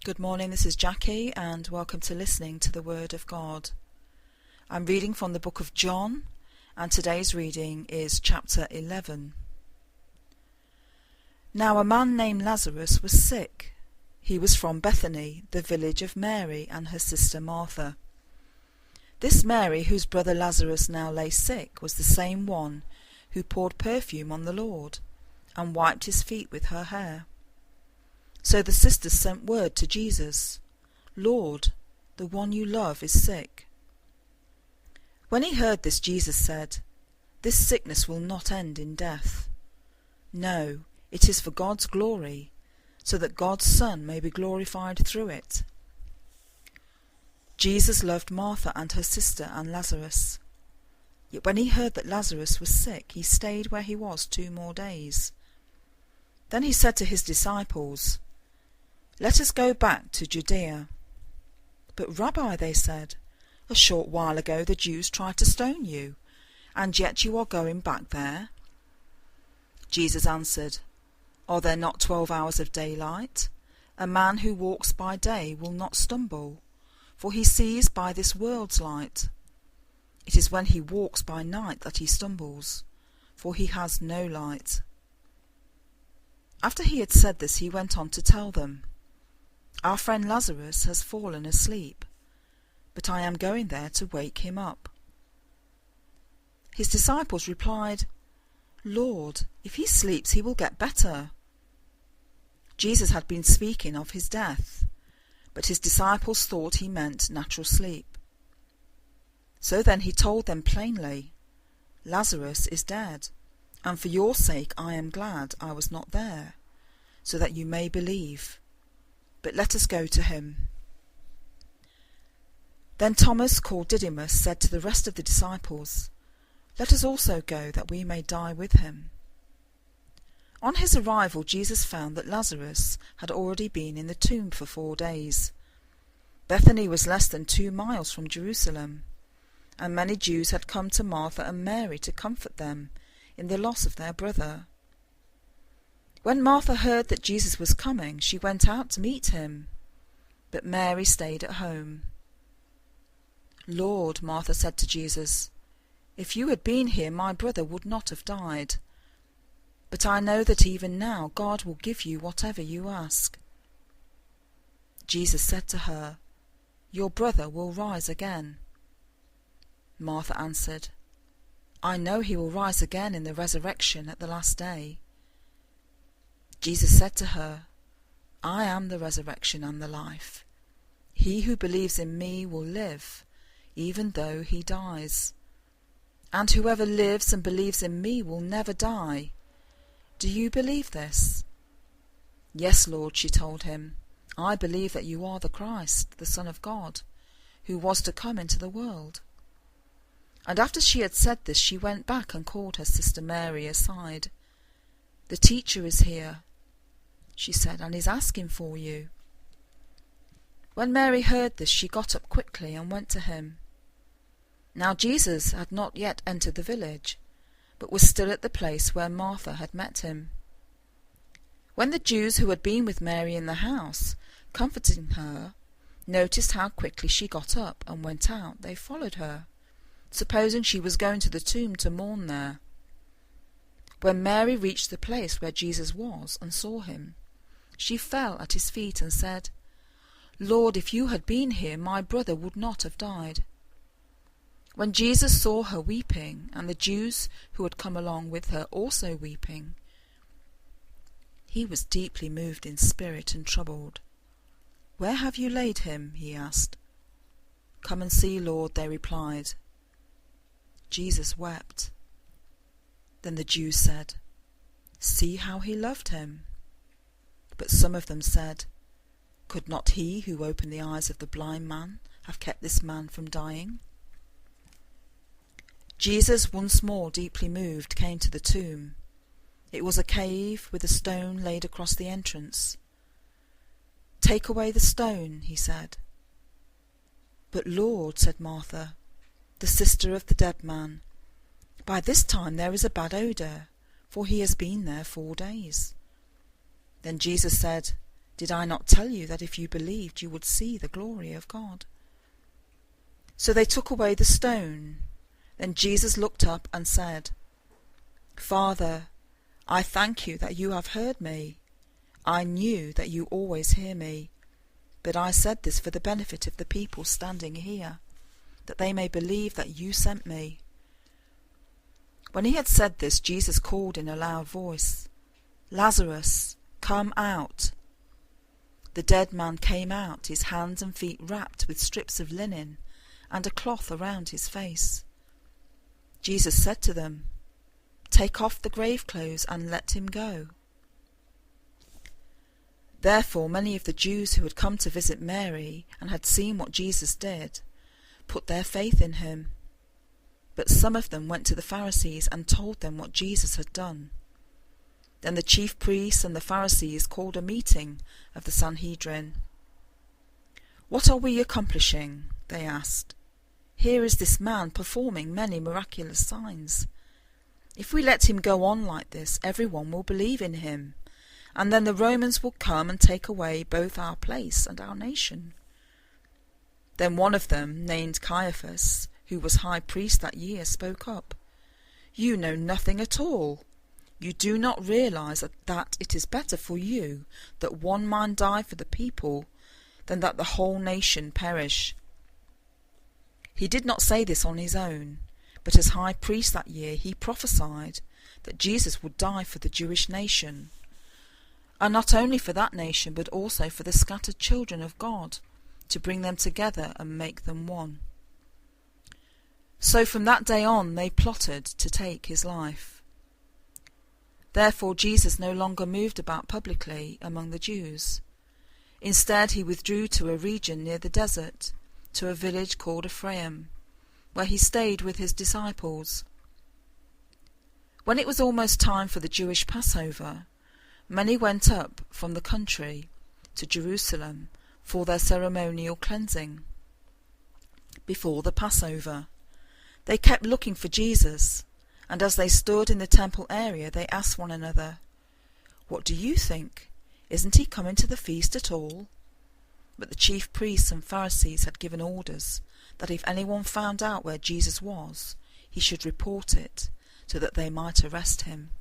Good morning, this is Jackie, and welcome to listening to the Word of God. I'm reading from the book of John, and today's reading is chapter 11. Now a man named Lazarus was sick. He was from Bethany, the village of Mary and her sister Martha. This Mary, whose brother Lazarus now lay sick, was the same one who poured perfume on the Lord, and wiped his feet with her hair. So the sisters sent word to Jesus, "Lord, the one you love is sick." When he heard this, Jesus said, "This sickness will not end in death. No, it is for God's glory, so that God's Son may be glorified through it." Jesus loved Martha and her sister and Lazarus. Yet when he heard that Lazarus was sick, he stayed where he was 2 more days. Then he said to his disciples, "Let us go back to Judea." "But Rabbi," they said, "a short while ago the Jews tried to stone you, and yet you are going back there?" Jesus answered, "Are there not 12 hours of daylight? A man who walks by day will not stumble, for he sees by this world's light. It is when he walks by night that he stumbles, for he has no light." After he had said this, he went on to tell them, "Our friend Lazarus has fallen asleep, but I am going there to wake him up." His disciples replied, "Lord, if he sleeps he will get better." Jesus had been speaking of his death, but his disciples thought he meant natural sleep. So then he told them plainly, "Lazarus is dead, and for your sake I am glad I was not there, so that you may believe. But let us go to him." Then Thomas, called Didymus, said to the rest of the disciples, "Let us also go, that we may die with him." On his arrival, Jesus found that Lazarus had already been in the tomb for 4 days. Bethany was less than 2 miles from Jerusalem, and many Jews had come to Martha and Mary to comfort them in the loss of their brother. When Martha heard that Jesus was coming, she went out to meet him, but Mary stayed at home. "Lord," Martha said to Jesus, "if you had been here, my brother would not have died. But I know that even now God will give you whatever you ask." Jesus said to her, "Your brother will rise again." Martha answered, "I know he will rise again in the resurrection at the last day." Jesus said to her, "I am the resurrection and the life. He who believes in me will live, even though he dies. And whoever lives and believes in me will never die. Do you believe this?" "Yes, Lord," she told him. "I believe that you are the Christ, the Son of God, who was to come into the world." And after she had said this, she went back and called her sister Mary aside. "The teacher is here," she said, "and is asking for you." When Mary heard this, she got up quickly and went to him. Now Jesus had not yet entered the village, but was still at the place where Martha had met him. When the Jews who had been with Mary in the house, comforting her, noticed how quickly she got up and went out, they followed her, supposing she was going to the tomb to mourn there. When Mary reached the place where Jesus was and saw him, she fell at his feet and said, "Lord, if you had been here, my brother would not have died." When Jesus saw her weeping, and the Jews who had come along with her also weeping, he was deeply moved in spirit and troubled. "Where have you laid him?" he asked. "Come and see, Lord," they replied. Jesus wept. Then the Jews said, "See how he loved him." But some of them said, "Could not he who opened the eyes of the blind man have kept this man from dying?" Jesus, once more deeply moved, came to the tomb. It was a cave with a stone laid across the entrance. "Take away the stone," he said. "But Lord," said Martha, the sister of the dead man, "by this time there is a bad odour, for he has been there 4 days." Then Jesus said, Did I not tell you that if you believed you would see the glory of God?" So they took away the stone. Then Jesus looked up and said, "Father, I thank you that you have heard me. I knew that you always hear me, but I said this for the benefit of the people standing here, that they may believe that you sent me." When he had said this, Jesus called in a loud voice, "Lazarus, come out." The dead man came out, his hands and feet wrapped with strips of linen, and a cloth around his face. Jesus said to them, "Take off the grave clothes and let him go." Therefore many of the Jews who had come to visit Mary and had seen what Jesus did put their faith in him. But some of them went to the Pharisees and told them what Jesus had done. Then the chief priests and the Pharisees called a meeting of the Sanhedrin. "What are we accomplishing?" they asked. "Here is this man performing many miraculous signs. If we let him go on like this, everyone will believe in him, and then the Romans will come and take away both our place and our nation." Then one of them, named Caiaphas, who was high priest that year, spoke up. "You know nothing at all. You do not realize that it is better for you that one man die for the people than that the whole nation perish." He did not say this on his own, but as high priest that year he prophesied that Jesus would die for the Jewish nation, and not only for that nation but also for the scattered children of God, to bring them together and make them one. So from that day on they plotted to take his life. Therefore Jesus no longer moved about publicly among the Jews. Instead he withdrew to a region near the desert, to a village called Ephraim, where he stayed with his disciples. When it was almost time for the Jewish Passover, many went up from the country to Jerusalem for their ceremonial cleansing. Before the Passover, they kept looking for Jesus, and as they stood in the temple area they asked one another, "What do you think? Isn't he coming to the feast at all?" But the chief priests and Pharisees had given orders that if anyone found out where Jesus was, he should report it, so that they might arrest him.